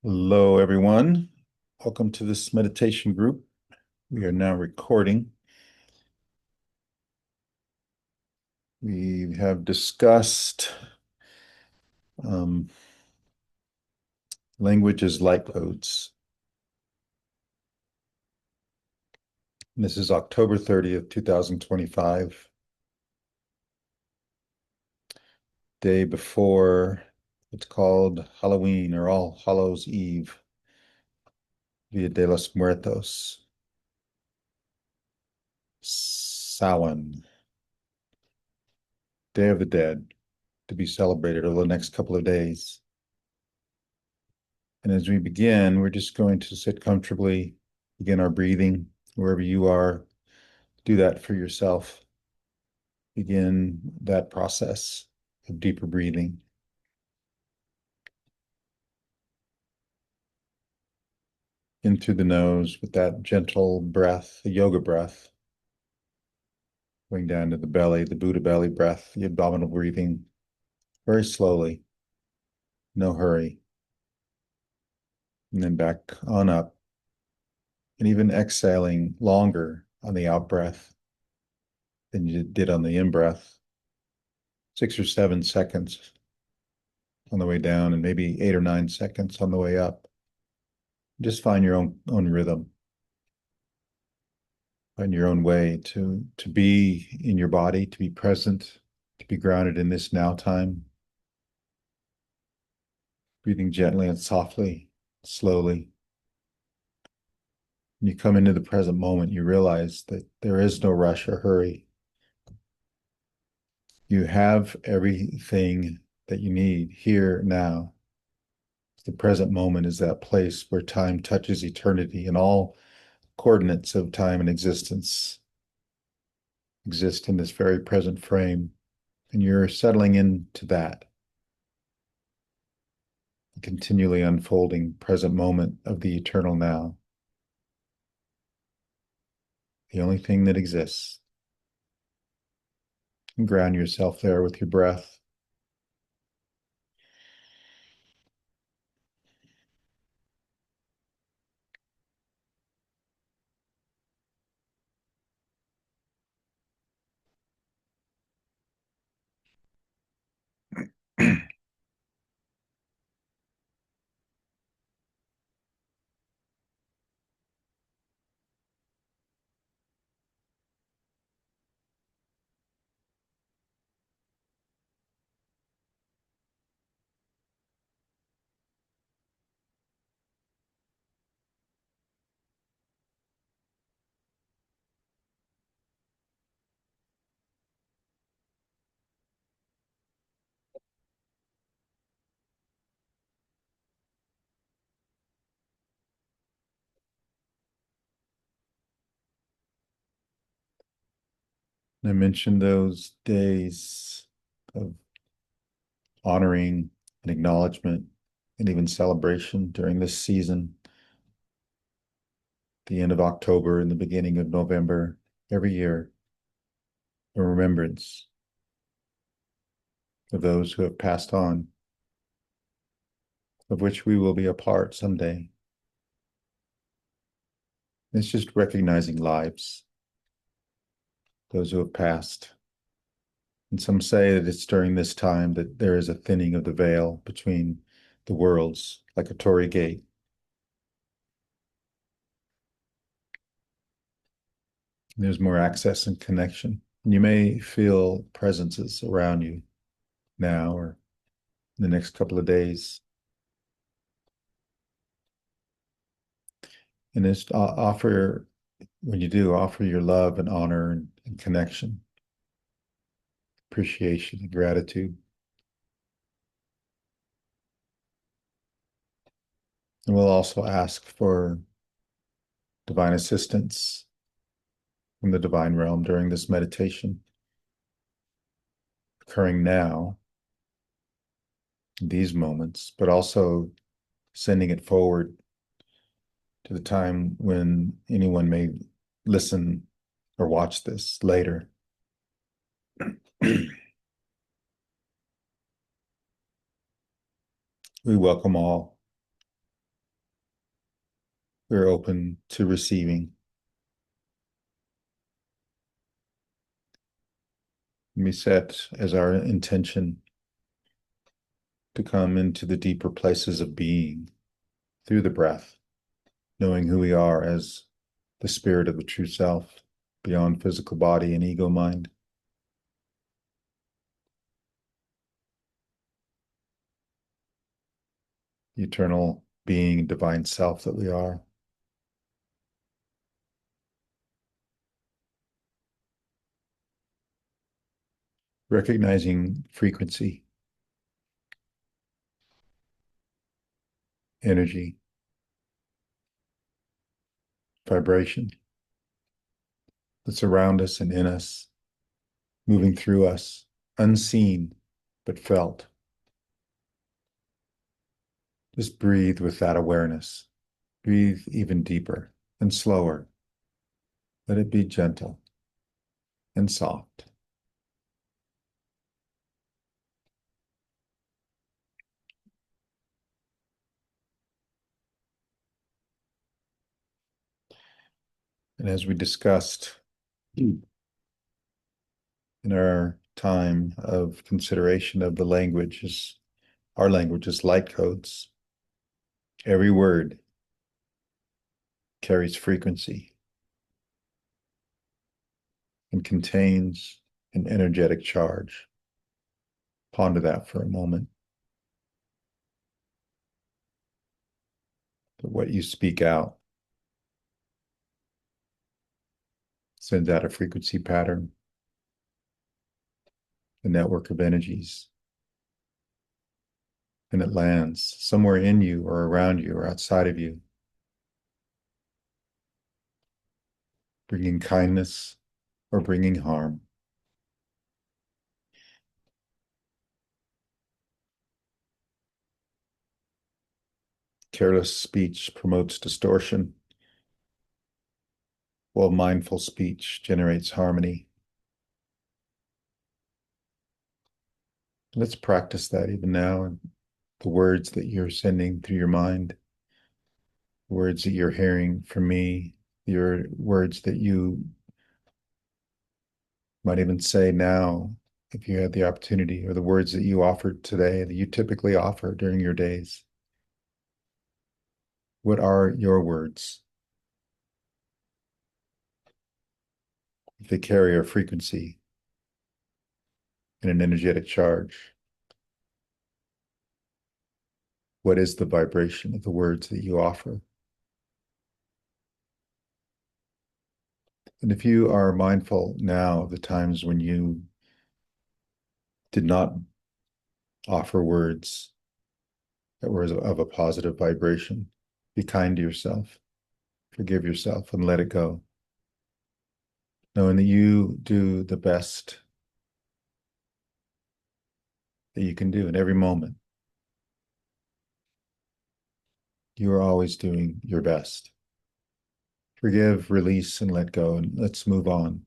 Hello, everyone. Welcome to this meditation group. We are now recording. We have discussed um, language as light loads. This is October 30th, 2025, day before it's called Halloween or All Hallows Eve, Dia de los Muertos, Samhain, Day of the Dead, to be celebrated over the next couple of days. And as we begin, we're just going to sit comfortably, begin our breathing wherever you are. Do that for yourself. Begin that process of deeper breathing. In through the nose with that gentle breath, the yoga breath, going down to the belly, the Buddha belly breath, the abdominal breathing, very slowly, no hurry. And then back on up, and even exhaling longer on the out breath than you did on the in breath. 6 or 7 seconds on the way down, and maybe 8 or 9 seconds on the way up. Just find your own rhythm, find your own way to be in your body, to be present, to be grounded in this now time. Breathing gently and softly, slowly. When you come into the present moment, you realize that there is no rush or hurry. You have everything that you need here now. The present moment is that place where time touches eternity, and all coordinates of time and existence exist in this very present frame. And you're settling into that, continually unfolding present moment of the eternal now. The only thing that exists. And ground yourself there with your breath. I mentioned those days of honoring and acknowledgement and even celebration during this season, the end of October and the beginning of November, every year, a remembrance of those who have passed on, of which we will be a part someday. It's just recognizing lives, those who have passed. And some say that it's during this time that there is a thinning of the veil between the worlds, like a Torii gate. There's more access and connection. And you may feel presences around you now or in the next couple of days. And just offer, when you do, offer your love and honor and connection, appreciation and gratitude. And we'll also ask for divine assistance from the divine realm during this meditation, occurring now, in these moments, but also sending it forward to the time when anyone may listen or watch this later. We welcome all We're open to receiving. We set as our intention to come into the deeper places of being through the breath, knowing who we are as the spirit of the true self, beyond physical body and ego mind. The eternal being, divine self that we are. Recognizing frequency, energy, vibration that's around us and in us, moving through us, unseen but felt. Just breathe with that awareness. Breathe even deeper and slower. Let it be gentle and soft. And as we discussed in our time of consideration of the language, our language is light codes. Every word carries frequency and contains an energetic charge. Ponder that for a moment. That what you speak out sends out a frequency pattern, a network of energies, and it lands somewhere in you or around you or outside of you, bringing kindness or bringing harm. Careless speech promotes distortion, while mindful speech generates harmony. Let's practice that even now. The words that you're sending through your mind, words that you're hearing from me, your words that you might even say now, if you had the opportunity, or the words that you offered today that you typically offer during your days. What are your words? If they carry a frequency and an energetic charge, what is the vibration of the words that you offer? And if you are mindful now of the times when you did not offer words that were of a positive vibration, be kind to yourself, forgive yourself, and let it go. Knowing that you do the best that you can do in every moment. You are always doing your best. Forgive, release, and let go, and let's move on.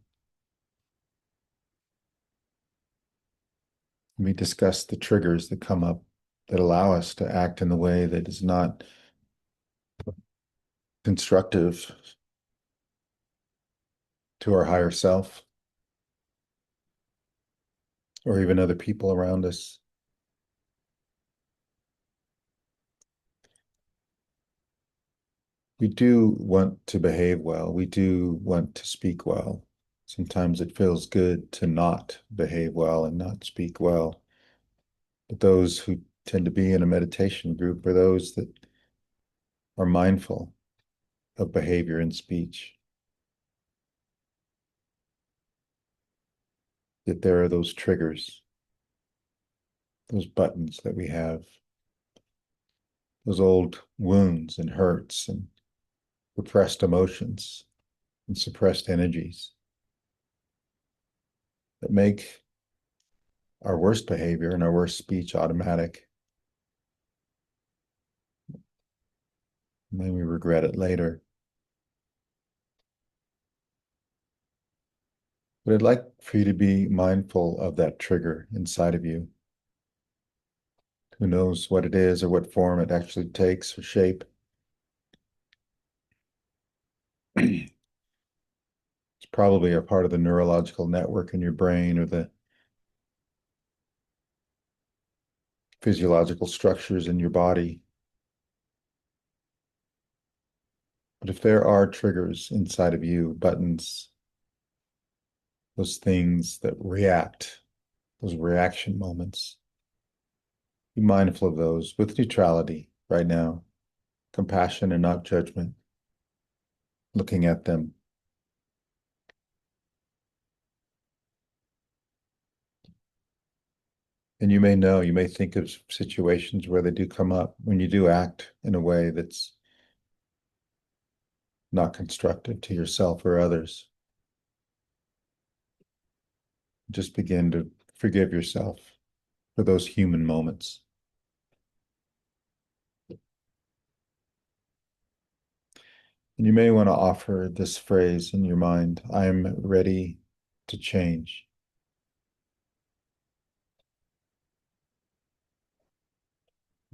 We discussed the triggers that come up that allow us to act in the way that is not constructive to our higher self or even other people around us. We do want to behave well. We do want to speak well. Sometimes it feels good to not behave well and not speak well. But those who tend to be in a meditation group are those that are mindful of behavior and speech. That there are those triggers, those buttons that we have, those old wounds and hurts and repressed emotions and suppressed energies that make our worst behavior and our worst speech automatic. And then we regret it later. But I'd like for you to be mindful of that trigger inside of you. Who knows what it is or what form it actually takes or shape. probably a part of the neurological network in your brain or the physiological structures in your body. But if there are triggers inside of you, buttons, those things that react, those reaction moments, be mindful of those with neutrality right now, compassion and not judgment, looking at them. And you may know, you may think of situations where they do come up when you do act in a way that's not constructive to yourself or others. Just begin to forgive yourself for those human moments. And you may want to offer this phrase in your mind, I am ready to change.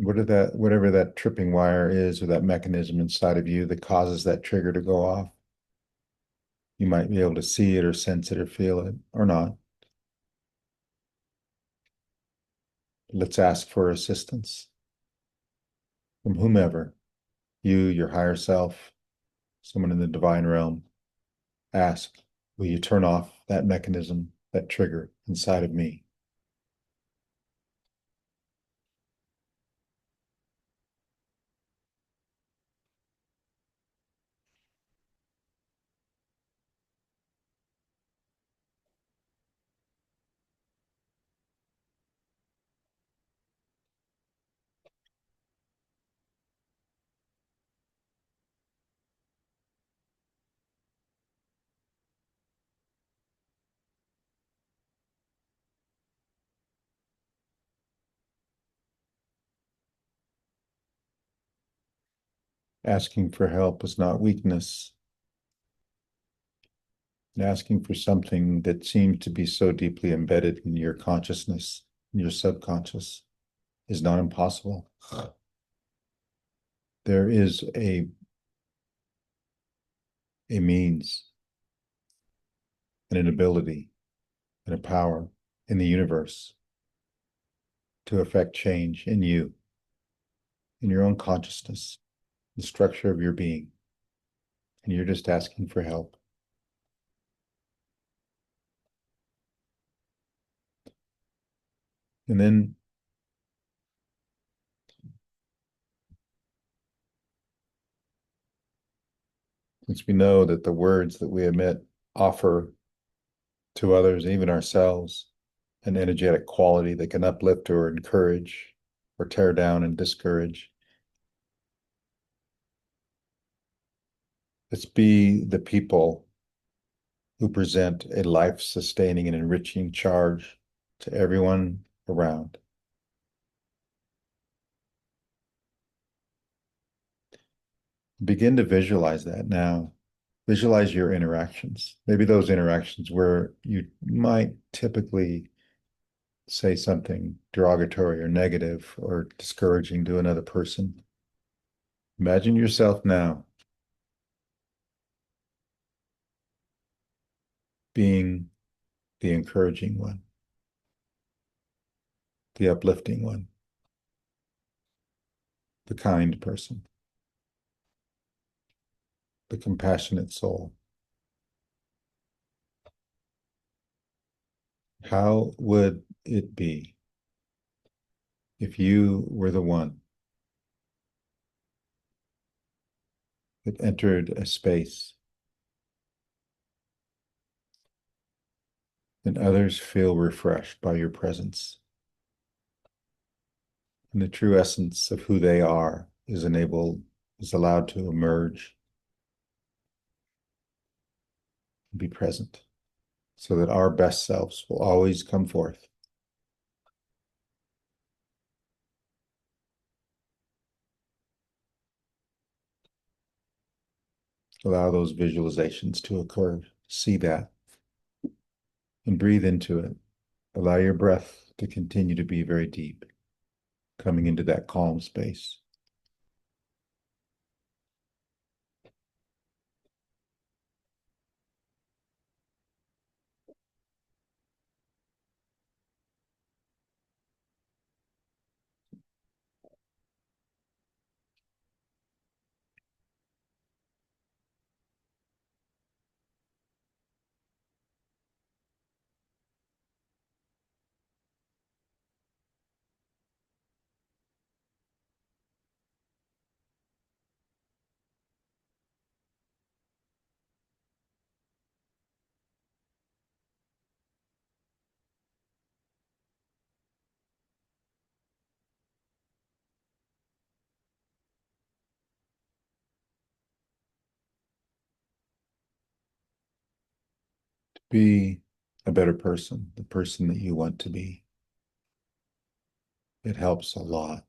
Whatever that tripping wire is or that mechanism inside of you that causes that trigger to go off, you might be able to see it or sense it or feel it or not. Let's ask for assistance from whomever, you, your higher self, someone in the divine realm. Ask, will you turn off that mechanism, that trigger inside of me? Asking for help is not weakness. And asking for something that seems to be so deeply embedded in your consciousness, in your subconscious, is not impossible. There is a means and an ability and a power in the universe to affect change in you, in your own consciousness, the structure of your being. And you're just asking for help. And then since we know that the words that we emit offer to others, even ourselves, an energetic quality that can uplift or encourage or tear down and discourage, let's be the people who present a life-sustaining and enriching charge to everyone around. Begin to visualize that now. Visualize your interactions. Maybe those interactions where you might typically say something derogatory or negative or discouraging to another person. Imagine yourself now being the encouraging one, the uplifting one, the kind person, the compassionate soul. How would it be if you were the one that entered a space and others feel refreshed by your presence? And the true essence of who they are is allowed to emerge and be present so that our best selves will always come forth. Allow those visualizations to occur. See that and breathe into it. Allow your breath to continue to be very deep, coming into that calm space. Be a better person, the person that you want to be. It helps a lot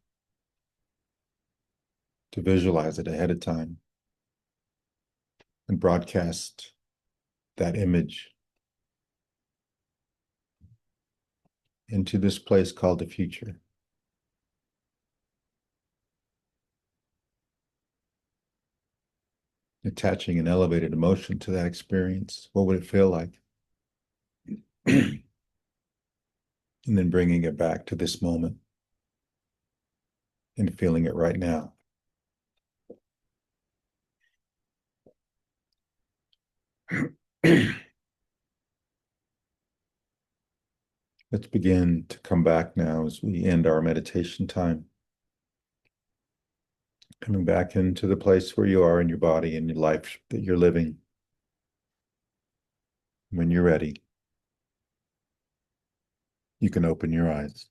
to visualize it ahead of time and broadcast that image into this place called the future. Attaching an elevated emotion to that experience. What would it feel like? And then bringing it back to this moment and feeling it right now. Let's begin to come back now as we end our meditation time. Coming back into the place where you are in your body and your life that you're living. When you're ready, you can open your eyes.